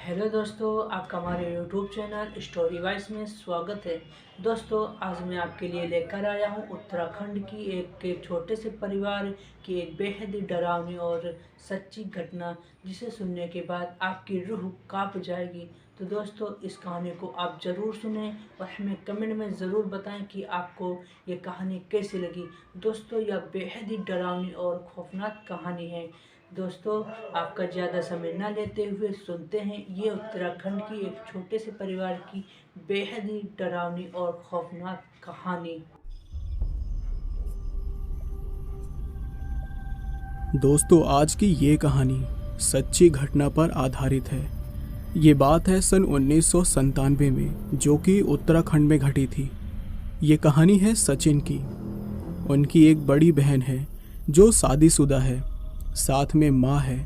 Hello दोस्तों, आपका हमारे यूट्यूब चैनल स्टोरी वाइज में स्वागत है। दोस्तों, आज मैं आपके लिए लेकर आया हूं उत्तराखंड की एक छोटे से परिवार की एक बेहद ही डरावनी और सच्ची घटना, जिसे सुनने के बाद आपकी रूह कांप जाएगी। तो दोस्तों, इस कहानी को आप ज़रूर सुनें और हमें कमेंट में ज़रूर बताएं कि आपको ये कहानी कैसी लगी। दोस्तों, यह बेहद ही डरावनी और खौफनाक कहानी है। दोस्तों, आपका ज़्यादा समय न लेते हुए सुनते हैं ये उत्तराखंड की एक छोटे से परिवार की बेहद ही डरावनी और खौफनाक कहानी। दोस्तों, आज की ये कहानी सच्ची घटना पर आधारित है। ये बात है सन 1997 में, जो कि उत्तराखंड में घटी थी। ये कहानी है सचिन की। उनकी एक बड़ी बहन है जो शादीशुदा है, साथ में माँ है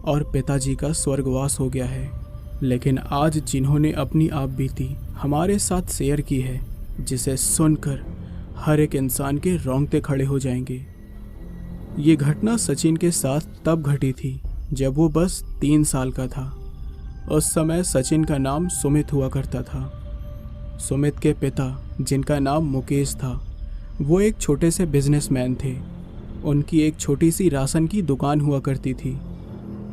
और पिताजी का स्वर्गवास हो गया है। लेकिन आज जिन्होंने अपनी आप बीती हमारे साथ शेयर की है, जिसे सुनकर हर एक इंसान के रोंगटे खड़े हो जाएंगे। ये घटना सचिन के साथ तब घटी थी जब वो बस 3 साल का था। उस समय सचिन का नाम सुमित हुआ करता था। सुमित के पिता, जिनका नाम मुकेश था, वो एक छोटे से बिजनेसमैन थे। उनकी एक छोटी सी राशन की दुकान हुआ करती थी।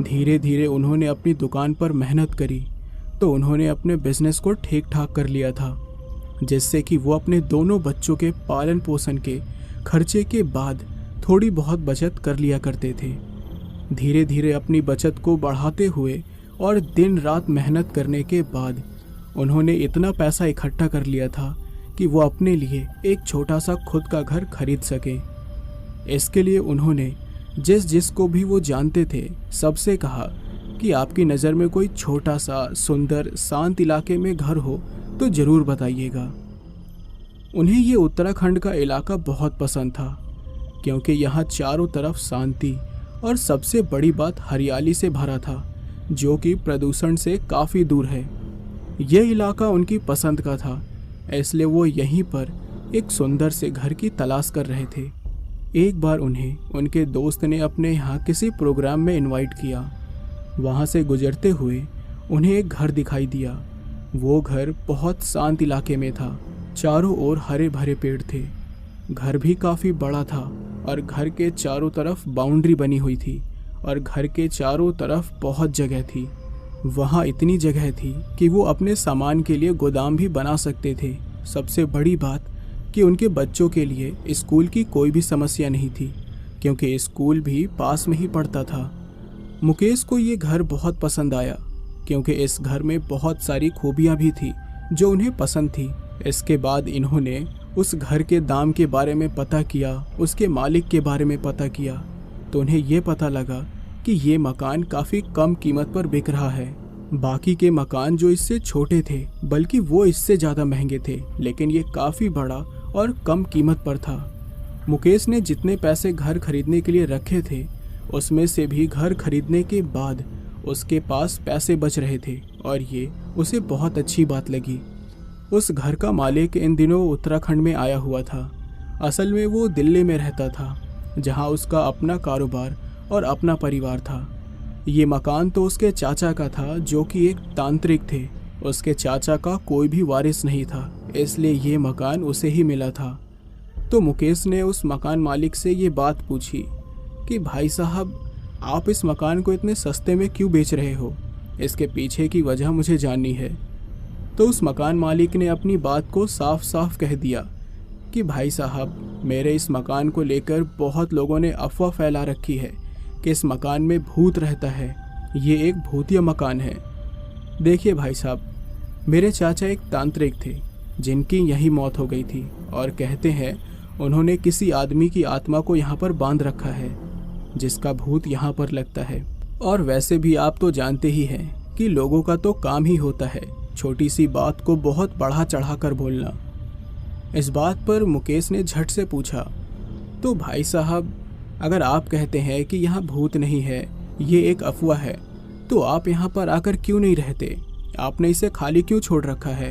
धीरे धीरे उन्होंने अपनी दुकान पर मेहनत करी तो उन्होंने अपने बिजनेस को ठीक ठाक कर लिया था, जिससे कि वो अपने दोनों बच्चों के पालन पोषण के खर्चे के बाद थोड़ी बहुत बचत कर लिया करते थे। धीरे धीरे अपनी बचत को बढ़ाते हुए और दिन रात मेहनत करने के बाद उन्होंने इतना पैसा इकट्ठा कर लिया था कि वो अपने लिए एक छोटा सा खुद का घर खरीद सके। इसके लिए उन्होंने जिसको भी वो जानते थे सबसे कहा कि आपकी नज़र में कोई छोटा सा सुंदर शांत इलाके में घर हो तो ज़रूर बताइएगा। उन्हें ये उत्तराखंड का इलाका बहुत पसंद था, क्योंकि यहाँ चारों तरफ शांति और सबसे बड़ी बात हरियाली से भरा था, जो कि प्रदूषण से काफ़ी दूर है। यह इलाका उनकी पसंद का था, इसलिए वो यहीं पर एक सुंदर से घर की तलाश कर रहे थे। एक बार उन्हें उनके दोस्त ने अपने यहाँ किसी प्रोग्राम में इनवाइट किया। वहाँ से गुजरते हुए उन्हें एक घर दिखाई दिया। वो घर बहुत शांत इलाके में था। चारों ओर हरे भरे पेड़ थे। घर भी काफ़ी बड़ा था और घर के चारों तरफ बाउंड्री बनी हुई थी और घर के चारों तरफ बहुत जगह थी। वहाँ इतनी जगह थी कि वो अपने सामान के लिए गोदाम भी बना सकते थे। सबसे बड़ी बात कि उनके बच्चों के लिए स्कूल की कोई भी समस्या नहीं थी, क्योंकि स्कूल भी पास में ही पड़ता था। मुकेश को ये घर बहुत पसंद आया, क्योंकि इस घर में बहुत सारी खूबियाँ भी थी जो उन्हें पसंद थी। इसके बाद इन्होंने उस घर के दाम के बारे में पता किया, उसके मालिक के बारे में पता किया, तो उन्हें ये पता लगा कि ये मकान काफ़ी कम कीमत पर बिक रहा है। बाकी के मकान जो इससे छोटे थे, बल्कि वो इससे ज़्यादा महंगे थे, लेकिन ये काफ़ी बड़ा और कम कीमत पर था। मुकेश ने जितने पैसे घर खरीदने के लिए रखे थे, उसमें से भी घर खरीदने के बाद उसके पास पैसे बच रहे थे, और ये उसे बहुत अच्छी बात लगी। उस घर का मालिक इन दिनों उत्तराखंड में आया हुआ था। असल में वो दिल्ली में रहता था, जहाँ उसका अपना कारोबार और अपना परिवार था। ये मकान तो उसके चाचा का था, जो कि एक तांत्रिक थे। उसके चाचा का कोई भी वारिस नहीं था, इसलिए ये मकान उसे ही मिला था। तो मुकेश ने उस मकान मालिक से ये बात पूछी कि भाई साहब, आप इस मकान को इतने सस्ते में क्यों बेच रहे हो? इसके पीछे की वजह मुझे जाननी है। तो उस मकान मालिक ने अपनी बात को साफ साफ कह दिया कि भाई साहब, मेरे इस मकान को लेकर बहुत लोगों ने अफवाह फैला रखी है कि इस मकान में भूत रहता है। ये एक भूतिया मकान है। देखिए भाई साहब, मेरे चाचा एक तांत्रिक थे जिनकी यही मौत हो गई थी, और कहते हैं उन्होंने किसी आदमी की आत्मा को यहाँ पर बांध रखा है, जिसका भूत यहाँ पर लगता है। और वैसे भी आप तो जानते ही हैं कि लोगों का तो काम ही होता है छोटी सी बात को बहुत बढ़ा चढ़ा कर बोलना। इस बात पर मुकेश ने झट से पूछा, तो भाई साहब, अगर आप कहते हैं कि यहाँ भूत नहीं है, ये एक अफवाह है, तो आप यहाँ पर आकर क्यों नहीं रहते? आपने इसे खाली क्यों छोड़ रखा है?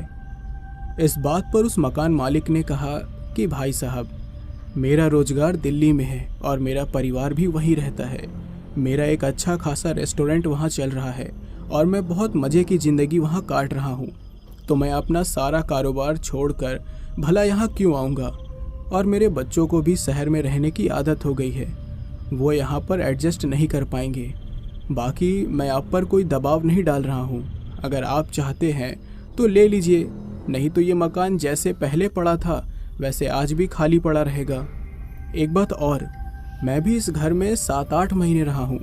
इस बात पर उस मकान मालिक ने कहा कि भाई साहब, मेरा रोजगार दिल्ली में है और मेरा परिवार भी वहीं रहता है। मेरा एक अच्छा खासा रेस्टोरेंट वहाँ चल रहा है और मैं बहुत मज़े की ज़िंदगी वहाँ काट रहा हूँ, तो मैं अपना सारा कारोबार छोड़कर भला यहाँ क्यों आऊँगा। और मेरे बच्चों को भी शहर में रहने की आदत हो गई है, वो यहाँ पर एडजस्ट नहीं कर पाएंगे। बाकी मैं आप पर कोई दबाव नहीं डाल रहा हूँ, अगर आप चाहते हैं तो ले लीजिए, नहीं तो ये मकान जैसे पहले पड़ा था वैसे आज भी खाली पड़ा रहेगा। एक बात और, मैं भी इस घर में 7-8 महीने रहा हूँ,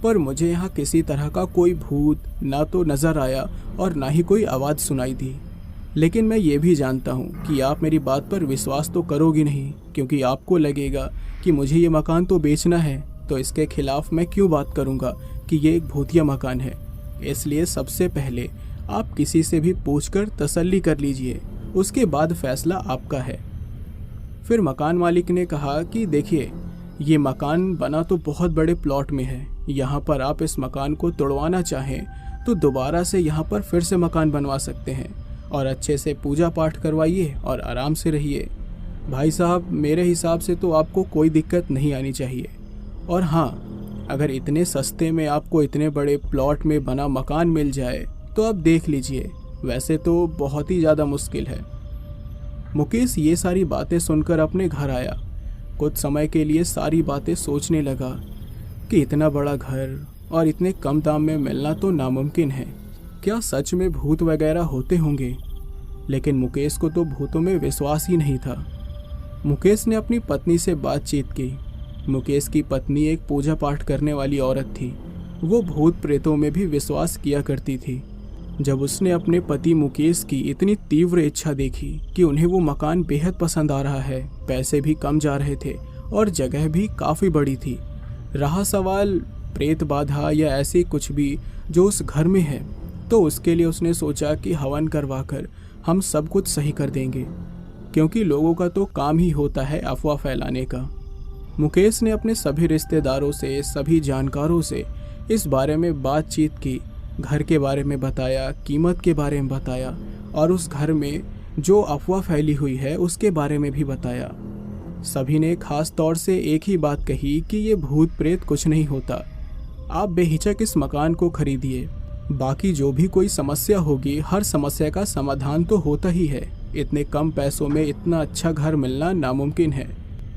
पर मुझे यहाँ किसी तरह का कोई भूत ना तो नज़र आया और ना ही कोई आवाज़ सुनाई दी। लेकिन मैं ये भी जानता हूँ कि आप मेरी बात पर विश्वास तो करोगी नहीं, क्योंकि आपको लगेगा कि मुझे ये मकान तो बेचना है, तो इसके खिलाफ मैं क्यों बात करूँगा कि ये एक भूतिया मकान है। इसलिए सबसे पहले आप किसी से भी पूछकर तसल्ली कर लीजिए, उसके बाद फैसला आपका है। फिर मकान मालिक ने कहा कि देखिए, ये मकान बना तो बहुत बड़े प्लॉट में है, यहाँ पर आप इस मकान को तोड़वाना चाहें तो दोबारा से यहाँ पर फिर से मकान बनवा सकते हैं और अच्छे से पूजा पाठ करवाइए और आराम से रहिए। भाई साहब, मेरे हिसाब से तो आपको कोई दिक्कत नहीं आनी चाहिए। और हाँ, अगर इतने सस्ते में आपको इतने बड़े प्लॉट में बना मकान मिल जाए तो आप देख लीजिए, वैसे तो बहुत ही ज़्यादा मुश्किल है। मुकेश ये सारी बातें सुनकर अपने घर आया। कुछ समय के लिए सारी बातें सोचने लगा कि इतना बड़ा घर और इतने कम दाम में मिलना तो नामुमकिन है। क्या सच में भूत वगैरह होते होंगे? लेकिन मुकेश को तो भूतों में विश्वास ही नहीं था। मुकेश ने अपनी पत्नी से बातचीत की। मुकेश की पत्नी एक पूजा पाठ करने वाली औरत थी। वो भूत प्रेतों में भी विश्वास किया करती थी। जब उसने अपने पति मुकेश की इतनी तीव्र इच्छा देखी कि उन्हें वो मकान बेहद पसंद आ रहा है, पैसे भी कम जा रहे थे और जगह भी काफ़ी बड़ी थी, रहा सवाल प्रेत बाधा या ऐसे कुछ भी जो उस घर में है, तो उसके लिए उसने सोचा कि हवन करवाकर हम सब कुछ सही कर देंगे, क्योंकि लोगों का तो काम ही होता है अफवाह फैलाने का। मुकेश ने अपने सभी रिश्तेदारों से, सभी जानकारों से इस बारे में बातचीत की, घर के बारे में बताया, कीमत के बारे में बताया और उस घर में जो अफवाह फैली हुई है उसके बारे में भी बताया। सभी ने खास तौर से एक ही बात कही कि ये भूत प्रेत कुछ नहीं होता, आप बेहिचक इस मकान को खरीदिए, बाकी जो भी कोई समस्या होगी हर समस्या का समाधान तो होता ही है, इतने कम पैसों में इतना अच्छा घर मिलना नामुमकिन है।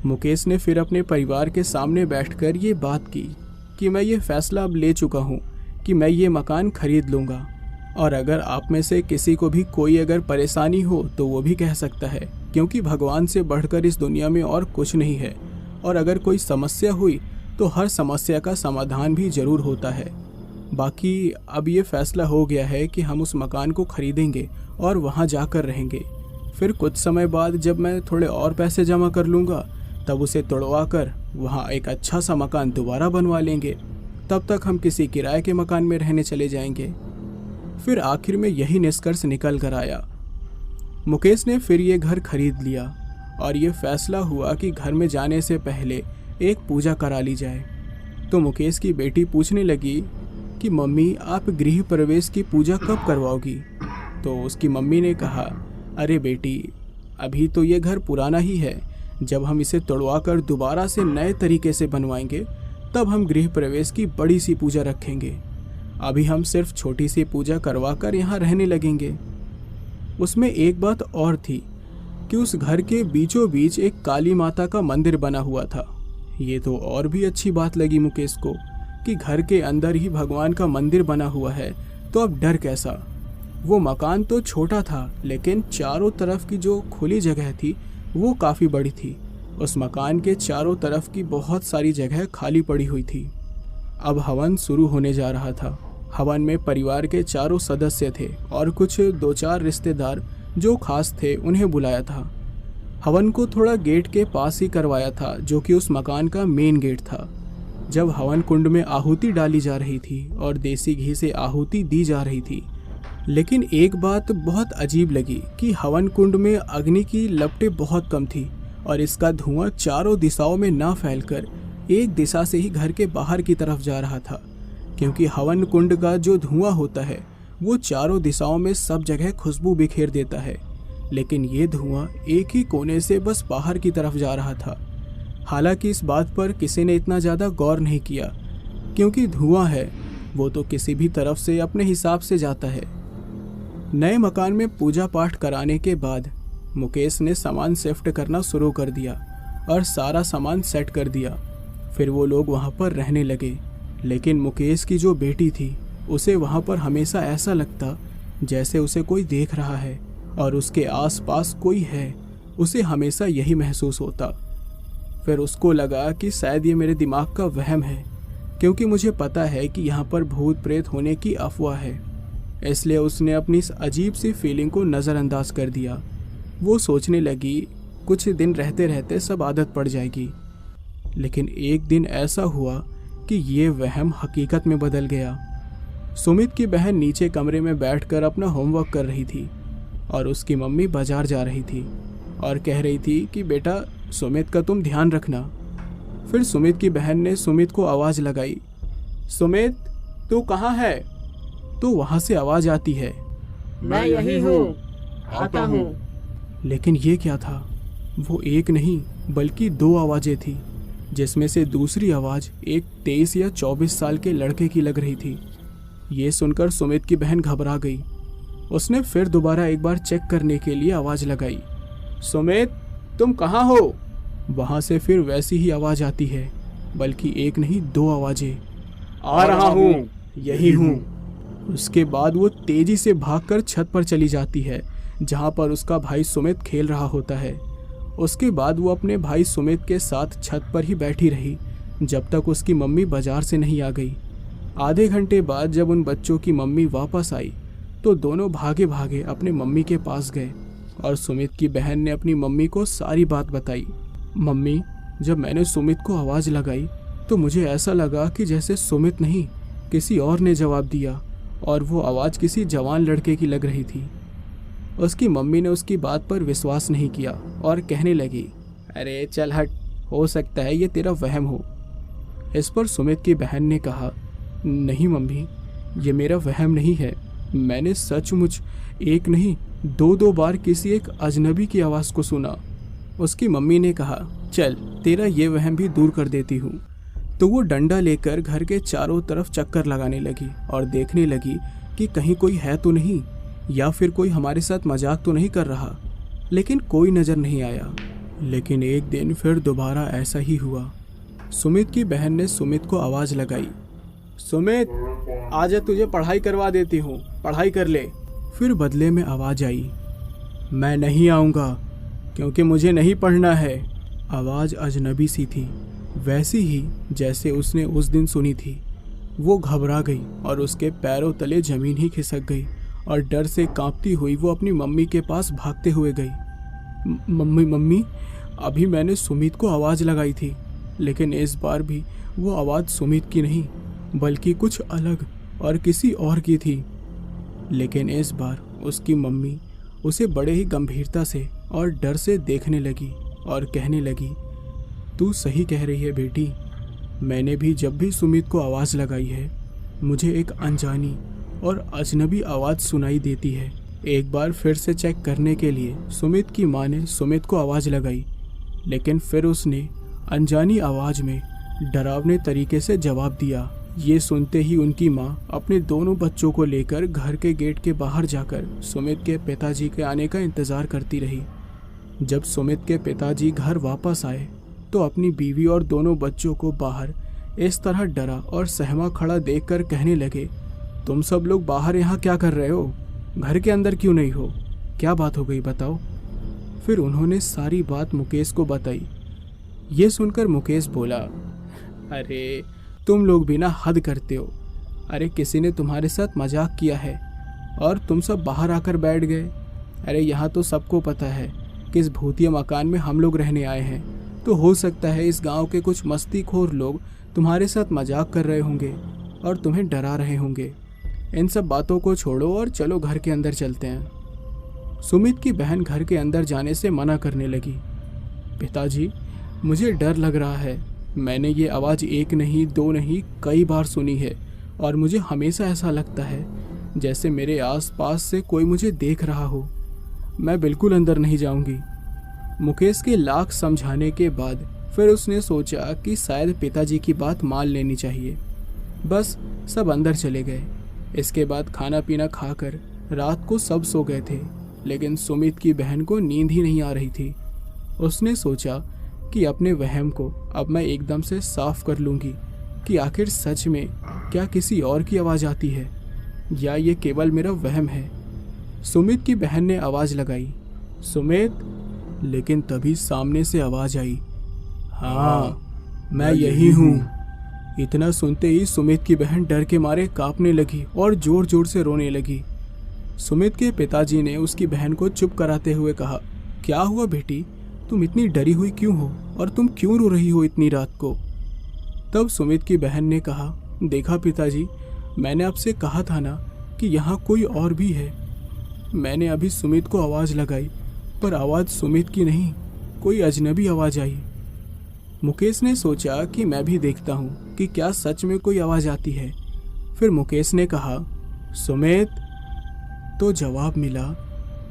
मुकेश ने फिर अपने परिवार के सामने बैठकर ये बात की कि मैं ये फैसला अब ले चुका हूँ कि मैं ये मकान खरीद लूँगा, और अगर आप में से किसी को भी कोई अगर परेशानी हो तो वो भी कह सकता है, क्योंकि भगवान से बढ़कर इस दुनिया में और कुछ नहीं है, और अगर कोई समस्या हुई तो हर समस्या का समाधान भी ज़रूर होता है। बाकी अब ये फैसला हो गया है कि हम उस मकान को खरीदेंगे और वहाँ जाकर रहेंगे। फिर कुछ समय बाद जब मैं थोड़े और पैसे जमा कर लूँगा तब उसे तोड़वा कर वहाँ एक अच्छा सा मकान दोबारा बनवा लेंगे, तब तक हम किसी किराए के मकान में रहने चले जाएंगे। फिर आखिर में यही निष्कर्ष निकल कर आया। मुकेश ने फिर ये घर खरीद लिया और ये फैसला हुआ कि घर में जाने से पहले एक पूजा करा ली जाए। तो मुकेश की बेटी पूछने लगी कि मम्मी, आप गृह प्रवेश की पूजा कब करवाओगी? तो उसकी मम्मी ने कहा, अरे बेटी, अभी तो ये घर पुराना ही है, जब हम इसे तोड़वा कर दोबारा से नए तरीके से बनवाएंगे तब हम गृह प्रवेश की बड़ी सी पूजा रखेंगे। अभी हम सिर्फ छोटी सी पूजा करवा कर यहाँ रहने लगेंगे। उसमें एक बात और थी कि उस घर के बीचों बीच एक काली माता का मंदिर बना हुआ था। ये तो और भी अच्छी बात लगी मुकेश को कि घर के अंदर ही भगवान का मंदिर बना हुआ है, तो अब डर कैसा। वो मकान तो छोटा था, लेकिन चारों तरफ की जो खुली जगह थी वो काफ़ी बड़ी थी। उस मकान के चारों तरफ की बहुत सारी जगह खाली पड़ी हुई थी। अब हवन शुरू होने जा रहा था। हवन में परिवार के चारों सदस्य थे और कुछ 2-4 रिश्तेदार जो खास थे उन्हें बुलाया था। हवन को थोड़ा गेट के पास ही करवाया था, जो कि उस मकान का मेन गेट था। जब हवन कुंड में आहुति डाली जा रही थी और देसी घी से आहुति दी जा रही थी, लेकिन एक बात बहुत अजीब लगी कि हवन कुंड में अग्नि की लपटें बहुत कम थी और इसका धुआं चारों दिशाओं में ना फैलकर एक दिशा से ही घर के बाहर की तरफ जा रहा था, क्योंकि हवन कुंड का जो धुआं होता है वो चारों दिशाओं में सब जगह खुशबू बिखेर देता है, लेकिन ये धुआं एक ही कोने से बस बाहर की तरफ जा रहा था। हालांकि इस बात पर किसी ने इतना ज़्यादा गौर नहीं किया, क्योंकि धुआं है वो तो किसी भी तरफ से अपने हिसाब से जाता है। नए मकान में पूजा पाठ कराने के बाद मुकेश ने सामान शिफ्ट करना शुरू कर दिया और सारा सामान सेट कर दिया। फिर वो लोग वहाँ पर रहने लगे। लेकिन मुकेश की जो बेटी थी उसे वहाँ पर हमेशा ऐसा लगता जैसे उसे कोई देख रहा है और उसके आसपास कोई है, उसे हमेशा यही महसूस होता। फिर उसको लगा कि शायद ये मेरे दिमाग का वहम है, क्योंकि मुझे पता है कि यहाँ पर भूत प्रेत होने की अफवाह है। इसलिए उसने अपनी इस अजीब सी फीलिंग को नज़रअंदाज कर दिया। वो सोचने लगी कुछ दिन रहते रहते सब आदत पड़ जाएगी। लेकिन एक दिन ऐसा हुआ कि ये वहम हकीकत में बदल गया। सुमित की बहन नीचे कमरे में बैठकर अपना होमवर्क कर रही थी और उसकी मम्मी बाजार जा रही थी और कह रही थी कि बेटा सुमित का तुम ध्यान रखना। फिर सुमित की बहन ने सुमित को आवाज़ लगाई, सुमित तू कहाँ है? तो वहाँ से आवाज़ आती है, मैं यही हूँ, आता हूँ। लेकिन ये क्या था? वो एक नहीं बल्कि दो आवाज़ें थी, जिसमें से दूसरी आवाज़ एक 23 या 24 साल के लड़के की लग रही थी। ये सुनकर सुमित की बहन घबरा गई। उसने फिर दोबारा एक बार चेक करने के लिए आवाज़ लगाई, सुमित तुम कहाँ हो? वहाँ से फिर वैसी ही आवाज़ आती है, बल्कि एक नहीं दो आवाज़ें, आ रहा हूँ, यही हूँ। उसके बाद वो तेज़ी से भागकर छत पर चली जाती है, जहाँ पर उसका भाई सुमित खेल रहा होता है। उसके बाद वो अपने भाई सुमित के साथ छत पर ही बैठी रही जब तक उसकी मम्मी बाजार से नहीं आ गई। आधे घंटे बाद जब उन बच्चों की मम्मी वापस आई तो दोनों भागे भागे अपने मम्मी के पास गए और सुमित की बहन ने अपनी मम्मी को सारी बात बताई। मम्मी, जब मैंने सुमित को आवाज़ लगाई तो मुझे ऐसा लगा कि जैसे सुमित नहीं किसी और ने जवाब दिया और वो आवाज़ किसी जवान लड़के की लग रही थी। उसकी मम्मी ने उसकी बात पर विश्वास नहीं किया और कहने लगी, अरे चल हट, हो सकता है ये तेरा वहम हो। इस पर सुमित की बहन ने कहा, नहीं मम्मी, ये मेरा वहम नहीं है। मैंने सचमुच एक नहीं दो बार किसी एक अजनबी की आवाज़ को सुना। उसकी मम्मी ने कहा, चल तेरा ये वहम भी दूर कर देती हूँ। तो वो डंडा लेकर घर के चारों तरफ चक्कर लगाने लगी और देखने लगी कि कहीं कोई है तो नहीं, या फिर कोई हमारे साथ मजाक तो नहीं कर रहा। लेकिन कोई नज़र नहीं आया। लेकिन एक दिन फिर दोबारा ऐसा ही हुआ। सुमित की बहन ने सुमित को आवाज़ लगाई, सुमित आजा तुझे पढ़ाई करवा देती हूँ, पढ़ाई कर ले। फिर बदले में आवाज़ आई, मैं नहीं आऊँगा क्योंकि मुझे नहीं पढ़ना है। आवाज़ अजनबी सी थी, वैसी ही जैसे उसने उस दिन सुनी थी। वो घबरा गई और उसके पैरों तले ज़मीन ही खिसक गई और डर से कांपती हुई वो अपनी मम्मी के पास भागते हुए गई। मम्मी, अभी मैंने सुमित को आवाज़ लगाई थी, लेकिन इस बार भी वो आवाज़ सुमित की नहीं बल्कि कुछ अलग और किसी और की थी। लेकिन इस बार उसकी मम्मी उसे बड़े ही गंभीरता से और डर से देखने लगी और कहने लगी, तू सही कह रही है बेटी, मैंने भी जब भी सुमित को आवाज़ लगाई है मुझे एक अनजानी और अजनबी आवाज़ सुनाई देती है। एक बार फिर से चेक करने के लिए सुमित की माँ ने सुमित को आवाज़ लगाई, लेकिन फिर उसने अनजानी आवाज़ में डरावने तरीके से जवाब दिया। ये सुनते ही उनकी माँ अपने दोनों बच्चों को लेकर घर के गेट के बाहर जाकर सुमित के पिताजी के आने का इंतज़ार करती रही। जब सुमित के पिताजी घर वापस आए तो अपनी बीवी और दोनों बच्चों को बाहर इस तरह डरा और सहमा खड़ा देखकर कहने लगे, तुम सब लोग बाहर यहाँ क्या कर रहे हो? घर के अंदर क्यों नहीं हो? क्या बात हो गई बताओ। फिर उन्होंने सारी बात मुकेश को बताई। ये सुनकर मुकेश बोला, अरे तुम लोग भी ना हद करते हो। अरे किसी ने तुम्हारे साथ मजाक किया है और तुम सब बाहर आकर बैठ गए। अरे यहाँ तो सबको पता है कि इस भूतिया मकान में हम लोग रहने आए हैं, तो हो सकता है इस गांव के कुछ मस्तीखोर लोग तुम्हारे साथ मजाक कर रहे होंगे और तुम्हें डरा रहे होंगे। इन सब बातों को छोड़ो और चलो घर के अंदर चलते हैं। सुमित की बहन घर के अंदर जाने से मना करने लगी। पिताजी, मुझे डर लग रहा है। मैंने ये आवाज़ एक नहीं दो नहीं कई बार सुनी है और मुझे हमेशा ऐसा लगता है जैसे मेरे आसपास से कोई मुझे देख रहा हो। मैं बिल्कुल अंदर नहीं जाऊंगी। मुकेश के लाख समझाने के बाद फिर उसने सोचा कि शायद पिताजी की बात मान लेनी चाहिए। बस सब अंदर चले गए। इसके बाद खाना पीना खाकर रात को सब सो गए थे, लेकिन सुमित की बहन को नींद ही नहीं आ रही थी। उसने सोचा कि अपने वहम को अब मैं एकदम से साफ कर लूँगी कि आखिर सच में क्या किसी और की आवाज़ आती है या ये केवल मेरा वहम है। सुमित की बहन ने आवाज़ लगाई, सुमित। लेकिन तभी सामने से आवाज़ आई, हाँ मैं यही हूँ। इतना सुनते ही सुमित की बहन डर के मारे कांपने लगी और जोर जोर से रोने लगी। सुमित के पिताजी ने उसकी बहन को चुप कराते हुए कहा, क्या हुआ बेटी, तुम इतनी डरी हुई क्यों हो और तुम क्यों रो रही हो इतनी रात को। तब सुमित की बहन ने कहा, देखा पिताजी, मैंने आपसे कहा था ना कि यहाँ कोई और भी है। मैंने अभी सुमित को आवाज़ लगाई पर आवाज़ सुमित की नहीं, कोई अजनबी आवाज़ आई। मुकेश ने सोचा कि मैं भी देखता हूँ कि क्या सच में कोई आवाज़ आती है। फिर मुकेश ने कहा, सुमित। तो जवाब मिला,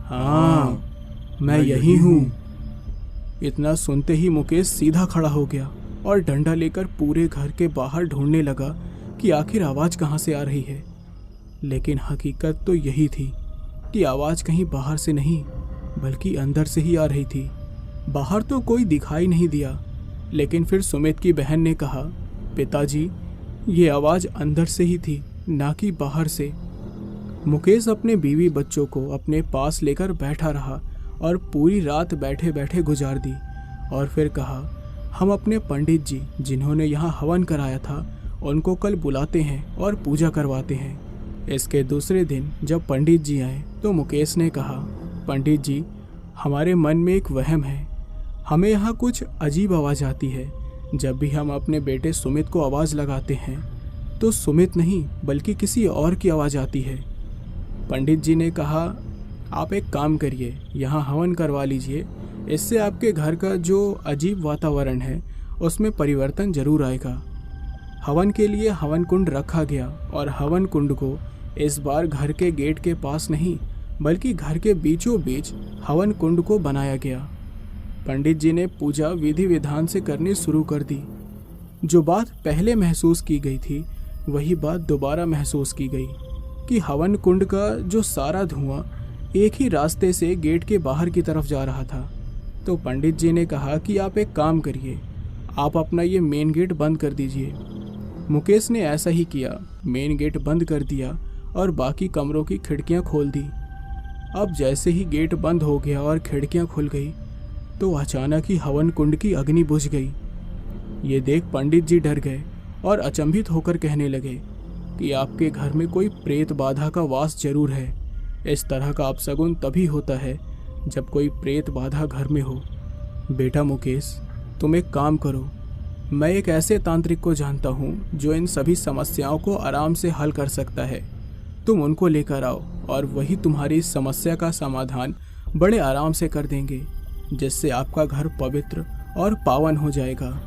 हाँ मैं यही हूँ। इतना सुनते ही मुकेश सीधा खड़ा हो गया और डंडा लेकर पूरे घर के बाहर ढूंढने लगा कि आखिर आवाज़ कहाँ से आ रही है। लेकिन हकीकत तो यही थी कि आवाज़ कहीं बाहर से नहीं बल्कि अंदर से ही आ रही थी। बाहर तो कोई दिखाई नहीं दिया, लेकिन फिर सुमित की बहन ने कहा, पिताजी ये आवाज़ अंदर से ही थी, ना कि बाहर से। मुकेश अपने बीवी बच्चों को अपने पास लेकर बैठा रहा और पूरी रात बैठे बैठे गुजार दी। और फिर कहा, हम अपने पंडित जी जिन्होंने यहाँ हवन कराया था उनको कल बुलाते हैं और पूजा करवाते हैं। इसके दूसरे दिन जब पंडित जी आए तो मुकेश ने कहा, पंडित जी हमारे मन में एक वहम है, हमें यहाँ कुछ अजीब आवाज़ आती है। जब भी हम अपने बेटे सुमित को आवाज़ लगाते हैं तो सुमित नहीं बल्कि किसी और की आवाज़ आती है। पंडित जी ने कहा, आप एक काम करिए, यहाँ हवन करवा लीजिए, इससे आपके घर का जो अजीब वातावरण है उसमें परिवर्तन जरूर आएगा। हवन के लिए हवन कुंड रखा गया और हवन कुंड को इस बार घर के गेट के पास नहीं बल्कि घर के बीचों बीच हवन कुंड को बनाया गया। पंडित जी ने पूजा विधि विधान से करनी शुरू कर दी। जो बात पहले महसूस की गई थी वही बात दोबारा महसूस की गई कि हवन कुंड का जो सारा धुआं एक ही रास्ते से गेट के बाहर की तरफ जा रहा था। तो पंडित जी ने कहा कि आप एक काम करिए, आप अपना ये मेन गेट बंद कर दीजिए। मुकेश ने ऐसा ही किया, मेन गेट बंद कर दिया और बाकी कमरों की खिड़कियां खोल दी। अब जैसे ही गेट बंद हो गया और खिड़कियां खुल गई तो अचानक ही हवन कुंड की अग्नि बुझ गई। ये देख पंडित जी डर गए और अचंभित होकर कहने लगे कि आपके घर में कोई प्रेत बाधा का वास जरूर है। इस तरह का अपशगुन तभी होता है जब कोई प्रेत बाधा घर में हो। बेटा मुकेश, तुम एक काम करो, मैं एक ऐसे तांत्रिक को जानता हूँ जो इन सभी समस्याओं को आराम से हल कर सकता है। तुम उनको लेकर आओ और वही तुम्हारी इस समस्या का समाधान बड़े आराम से कर देंगे, जिससे आपका घर पवित्र और पावन हो जाएगा।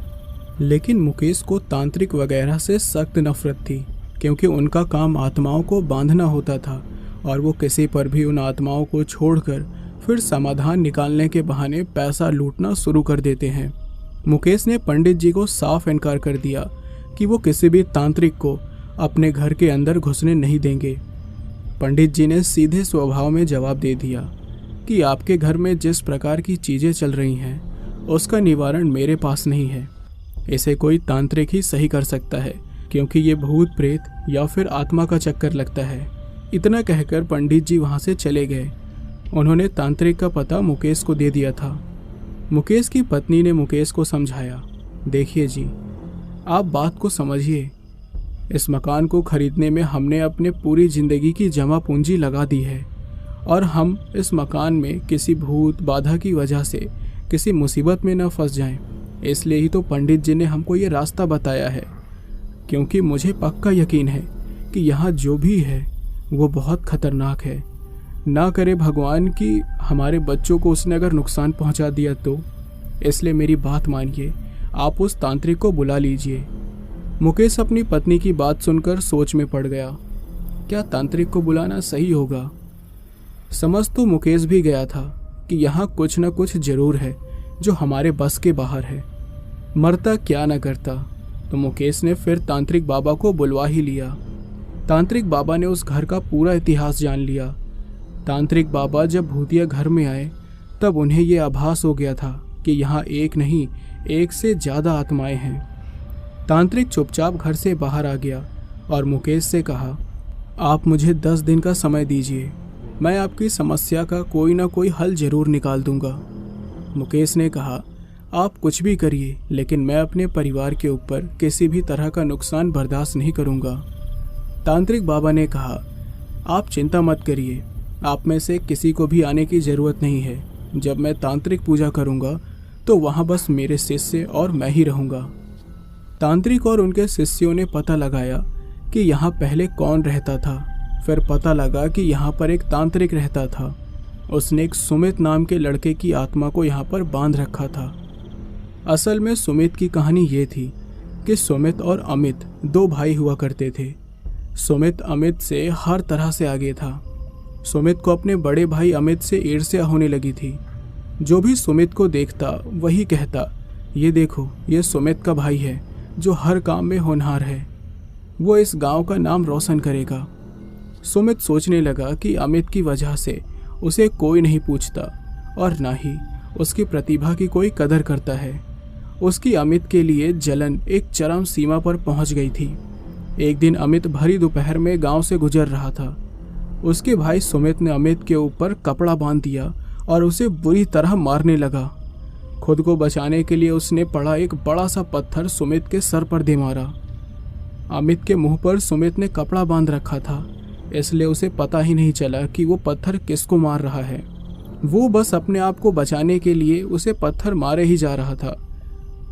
लेकिन मुकेश को तांत्रिक वगैरह से सख्त नफरत थी, क्योंकि उनका काम आत्माओं को बांधना होता था और वो किसी पर भी उन आत्माओं को छोड़कर फिर समाधान निकालने के बहाने पैसा लूटना शुरू कर देते हैं। मुकेश ने पंडित जी को साफ इनकार कर दिया कि वो किसी भी तांत्रिक को अपने घर के अंदर घुसने नहीं देंगे। पंडित जी ने सीधे स्वभाव में जवाब दे दिया कि आपके घर में जिस प्रकार की चीज़ें चल रही हैं उसका निवारण मेरे पास नहीं है, इसे कोई तांत्रिक ही सही कर सकता है, क्योंकि ये भूत प्रेत या फिर आत्मा का चक्कर लगता है। इतना कहकर पंडित जी वहाँ से चले गए। उन्होंने तांत्रिक का पता मुकेश को दे दिया था। मुकेश की पत्नी ने मुकेश को समझाया, देखिए जी, आप बात को समझिए, इस मकान को खरीदने में हमने अपने पूरी ज़िंदगी की जमा पूंजी लगा दी है और हम इस मकान में किसी भूत बाधा की वजह से किसी मुसीबत में न फंस जाएं, इसलिए ही तो पंडित जी ने हमको ये रास्ता बताया है, क्योंकि मुझे पक्का यकीन है कि यहाँ जो भी है वो बहुत खतरनाक है। ना करे भगवान कि हमारे बच्चों को उसने अगर नुकसान पहुँचा दिया तो। इसलिए मेरी बात मानिए, आप उस तांत्रिक को बुला लीजिए। मुकेश अपनी पत्नी की बात सुनकर सोच में पड़ गया, क्या तांत्रिक को बुलाना सही होगा। समझ तो मुकेश भी गया था कि यहाँ कुछ न कुछ जरूर है जो हमारे बस के बाहर है। मरता क्या न करता, तो मुकेश ने फिर तांत्रिक बाबा को बुलवा ही लिया। तांत्रिक बाबा ने उस घर का पूरा इतिहास जान लिया। तांत्रिक बाबा जब भूतिया घर में आए तब उन्हें ये आभास हो गया था कि यहाँ एक नहीं, एक से ज़्यादा आत्माएं हैं। तांत्रिक चुपचाप घर से बाहर आ गया और मुकेश से कहा, आप मुझे 10 दिन का समय दीजिए, मैं आपकी समस्या का कोई ना कोई हल जरूर निकाल दूंगा। मुकेश ने कहा, आप कुछ भी करिए, लेकिन मैं अपने परिवार के ऊपर किसी भी तरह का नुकसान बर्दाश्त नहीं करूंगा। तांत्रिक बाबा ने कहा, आप चिंता मत करिए, आप में से किसी को भी आने की ज़रूरत नहीं है। जब मैं तांत्रिक पूजा करूंगा तो वहाँ बस मेरे शिष्य और मैं ही रहूँगा। तांत्रिक और उनके शिष्यों ने पता लगाया कि यहाँ पहले कौन रहता था। फिर पता लगा कि यहाँ पर एक तांत्रिक रहता था। उसने एक सुमित नाम के लड़के की आत्मा को यहाँ पर बांध रखा था। असल में सुमित की कहानी ये थी कि सुमित और अमित 2 भाई हुआ करते थे। सुमित अमित से हर तरह से आगे था। सुमित को अपने बड़े भाई अमित से ईर्ष्या होने लगी थी। जो भी सुमित को देखता वही कहता, ये देखो, ये सुमित का भाई है जो हर काम में होनहार है, वो इस गांव का नाम रोशन करेगा। सुमित सोचने लगा कि अमित की वजह से उसे कोई नहीं पूछता और ना ही उसकी प्रतिभा की कोई कदर करता है। उसकी अमित के लिए जलन एक चरम सीमा पर पहुंच गई थी। एक दिन अमित भरी दोपहर में गांव से गुजर रहा था। उसके भाई सुमित ने अमित के ऊपर कपड़ा बांध दिया और उसे बुरी तरह मारने लगा। खुद को बचाने के लिए उसने पड़ा एक बड़ा सा पत्थर सुमित के सर पर दे मारा। अमित के मुंह पर सुमित ने कपड़ा बांध रखा था, इसलिए उसे पता ही नहीं चला कि वो पत्थर किसको मार रहा है। वो बस अपने आप को बचाने के लिए उसे पत्थर मारे ही जा रहा था।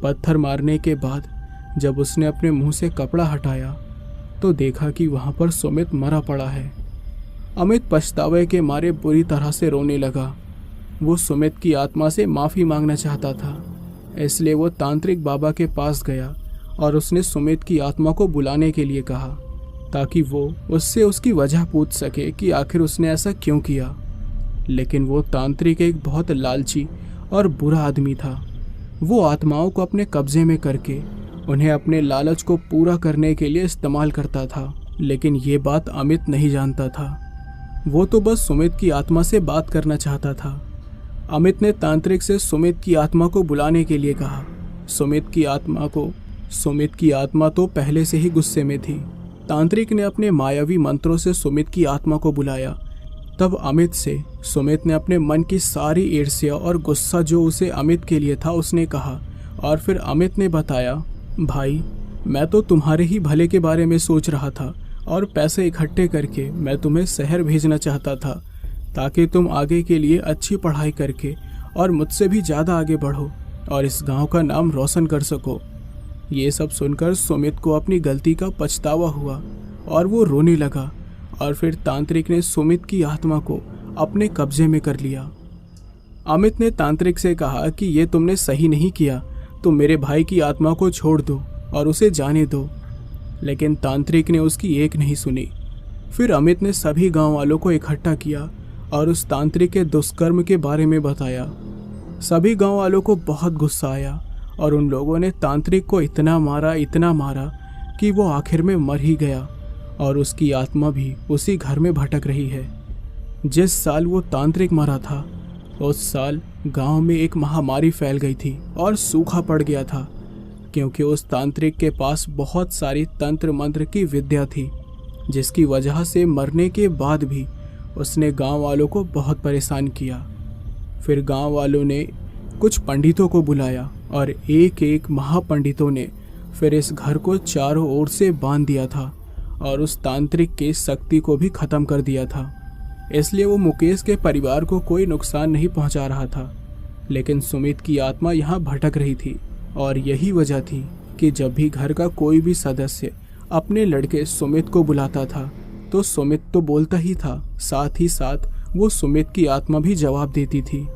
पत्थर मारने के बाद जब उसने अपने मुंह से कपड़ा हटाया तो देखा कि वहाँ पर सुमित मरा पड़ा है। अमित पछतावे के मारे बुरी तरह से रोने लगा। वो सुमित की आत्मा से माफ़ी मांगना चाहता था, इसलिए वो तांत्रिक बाबा के पास गया और उसने सुमित की आत्मा को बुलाने के लिए कहा ताकि वो उससे उसकी वजह पूछ सके कि आखिर उसने ऐसा क्यों किया। लेकिन वो तांत्रिक एक बहुत लालची और बुरा आदमी था। वो आत्माओं को अपने कब्जे में करके उन्हें अपने लालच को पूरा करने के लिए इस्तेमाल करता था। लेकिन ये बात अमित नहीं जानता था। वो तो बस सुमित की आत्मा से बात करना चाहता था। अमित ने तांत्रिक से सुमित की आत्मा को बुलाने के लिए कहा। सुमित की आत्मा तो पहले से ही गुस्से में थी। तांत्रिक ने अपने मायावी मंत्रों से सुमित की आत्मा को बुलाया। तब अमित से सुमित ने अपने मन की सारी ईर्ष्या और गुस्सा जो उसे अमित के लिए था उसने कहा। और फिर अमित ने बताया, भाई, मैं तो तुम्हारे ही भले के बारे में सोच रहा था और पैसे इकट्ठे करके मैं तुम्हें शहर भेजना चाहता था ताकि तुम आगे के लिए अच्छी पढ़ाई करके और मुझसे भी ज़्यादा आगे बढ़ो और इस गांव का नाम रोशन कर सको। ये सब सुनकर सुमित को अपनी गलती का पछतावा हुआ और वो रोने लगा। और फिर तांत्रिक ने सुमित की आत्मा को अपने कब्जे में कर लिया। अमित ने तांत्रिक से कहा कि ये तुमने सही नहीं किया, तुम मेरे भाई की आत्मा को छोड़ दो और उसे जाने दो। लेकिन तांत्रिक ने उसकी एक नहीं सुनी। फिर अमित ने सभी गांव वालों को इकट्ठा किया और उस तांत्रिक के दुष्कर्म के बारे में बताया। सभी गांव वालों को बहुत गुस्सा आया और उन लोगों ने तांत्रिक को इतना मारा कि वो आखिर में मर ही गया और उसकी आत्मा भी उसी घर में भटक रही है। जिस साल वो तांत्रिक मरा था उस साल गांव में एक महामारी फैल गई थी और सूखा पड़ गया था, क्योंकि उस तांत्रिक के पास बहुत सारी तंत्र मंत्र की विद्या थी, जिसकी वजह से मरने के बाद भी उसने गांव वालों को बहुत परेशान किया। फिर गांव वालों ने कुछ पंडितों को बुलाया और एक एक महापंडितों ने फिर इस घर को चारों ओर से बांध दिया था और उस तांत्रिक के शक्ति को भी ख़त्म कर दिया था। इसलिए वो मुकेश के परिवार को कोई नुकसान नहीं पहुंचा रहा था। लेकिन सुमित की आत्मा यहाँ भटक रही थी और यही वजह थी कि जब भी घर का कोई भी सदस्य अपने लड़के सुमित को बुलाता था तो सुमित तो बोलता ही था, साथ ही साथ वो सुमित की आत्मा भी जवाब देती थी।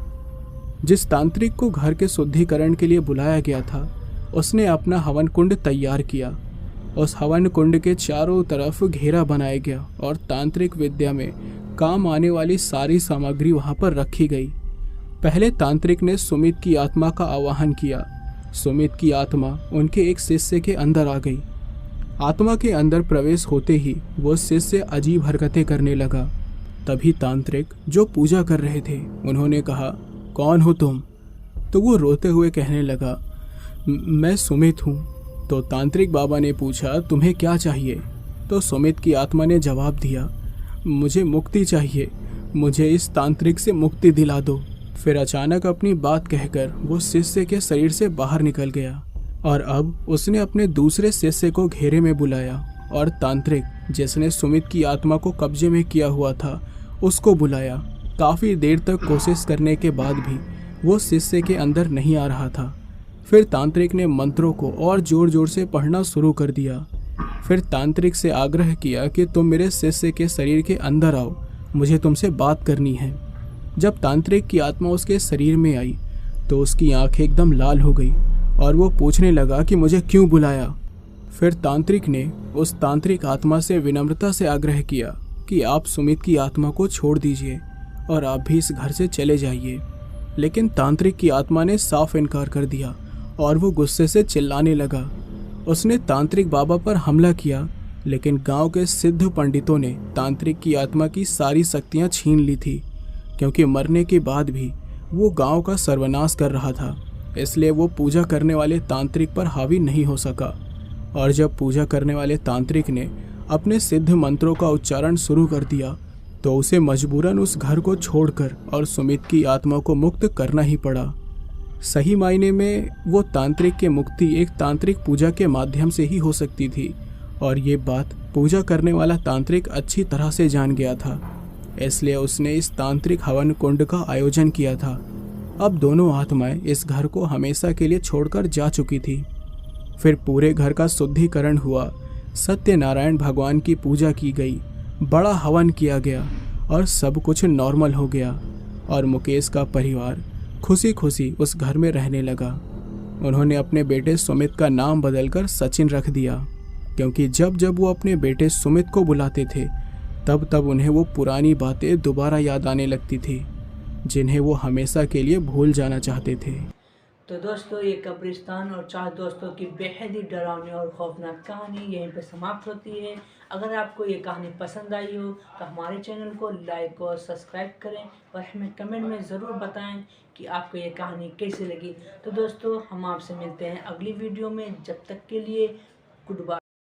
जिस तांत्रिक को घर के शुद्धिकरण के लिए बुलाया गया था उसने अपना हवन कुंड तैयार किया। उस हवन कुंड के चारों तरफ घेरा बनाया गया और तांत्रिक विद्या में काम आने वाली सारी सामग्री वहां पर रखी गई। पहले तांत्रिक ने सुमित की आत्मा का आवाहन किया सुमित की आत्मा उनके एक शिष्य के अंदर आ गई। आत्मा के अंदर प्रवेश होते ही वो शिष्य अजीब हरकतें करने लगा। तभी तांत्रिक जो पूजा कर रहे थे उन्होंने कहा, कौन हो तुम? तो वो रोते हुए कहने लगा, मैं सुमित हूँ। तो तांत्रिक बाबा ने पूछा, तुम्हें क्या चाहिए? तो सुमित की आत्मा ने जवाब दिया, मुझे मुक्ति चाहिए, मुझे इस तांत्रिक से मुक्ति दिला दो। फिर अचानक अपनी बात कहकर वो शिष्य के शरीर से बाहर निकल गया और अब उसने अपने दूसरे शिष्य को घेरे में बुलाया और तांत्रिक जिसने सुमित की आत्मा को कब्जे में किया हुआ था उसको बुलाया। काफ़ी देर तक कोशिश करने के बाद भी वो शिष्य के अंदर नहीं आ रहा था। फिर तांत्रिक ने मंत्रों को और ज़ोर ज़ोर से पढ़ना शुरू कर दिया। फिर तांत्रिक से आग्रह किया कि तुम मेरे शिष्य के शरीर के अंदर आओ, मुझे तुमसे बात करनी है। जब तांत्रिक की आत्मा उसके शरीर में आई तो उसकी आंखें एकदम लाल हो गई और वो पूछने लगा कि मुझे क्यों बुलाया। फिर तांत्रिक ने उस तांत्रिक आत्मा से विनम्रता से आग्रह किया कि आप सुमित की आत्मा को छोड़ दीजिए और आप भी इस घर से चले जाइए। लेकिन तांत्रिक की आत्मा ने साफ इनकार कर दिया और वो गुस्से से चिल्लाने लगा। उसने तांत्रिक बाबा पर हमला किया, लेकिन गांव के सिद्ध पंडितों ने तांत्रिक की आत्मा की सारी शक्तियां छीन ली थी, क्योंकि मरने के बाद भी वो गांव का सर्वनाश कर रहा था। इसलिए वो पूजा करने वाले तांत्रिक पर हावी नहीं हो सका। और जब पूजा करने वाले तांत्रिक ने अपने सिद्ध मंत्रों का उच्चारण शुरू कर दिया तो उसे मजबूरन उस घर को छोड़कर और सुमित की आत्मा को मुक्त करना ही पड़ा। सही मायने में वो तांत्रिक की मुक्ति एक तांत्रिक पूजा के माध्यम से ही हो सकती थी और ये बात पूजा करने वाला तांत्रिक अच्छी तरह से जान गया था। इसलिए उसने इस तांत्रिक हवन कुंड का आयोजन किया था। अब दोनों आत्माएं इस घर को हमेशा के लिए छोड़कर जा चुकी थी। फिर पूरे घर का शुद्धिकरण हुआ, सत्यनारायण भगवान की पूजा की गई, बड़ा हवन किया गया और सब कुछ नॉर्मल हो गया और मुकेश का परिवार खुशी खुशी उस घर में रहने लगा। उन्होंने अपने बेटे सुमित का नाम बदलकर सचिन रख दिया, क्योंकि जब जब वो अपने बेटे सुमित को बुलाते थे तब तब उन्हें वो पुरानी बातें दोबारा याद आने लगती थी, जिन्हें वो हमेशा के लिए भूल जाना चाहते थे। तो दोस्तों, ये कब्रिस्तान और 4 दोस्तों की बेहद ही डरावनी और खौफनाक कहानी यहीं पे समाप्त होती है। अगर आपको ये कहानी पसंद आई हो तो हमारे चैनल को लाइक और सब्सक्राइब करें और हमें कमेंट में ज़रूर बताएं कि आपको ये कहानी कैसी लगी। तो दोस्तों, हम आपसे मिलते हैं अगली वीडियो में। जब तक के लिए गुड बाय।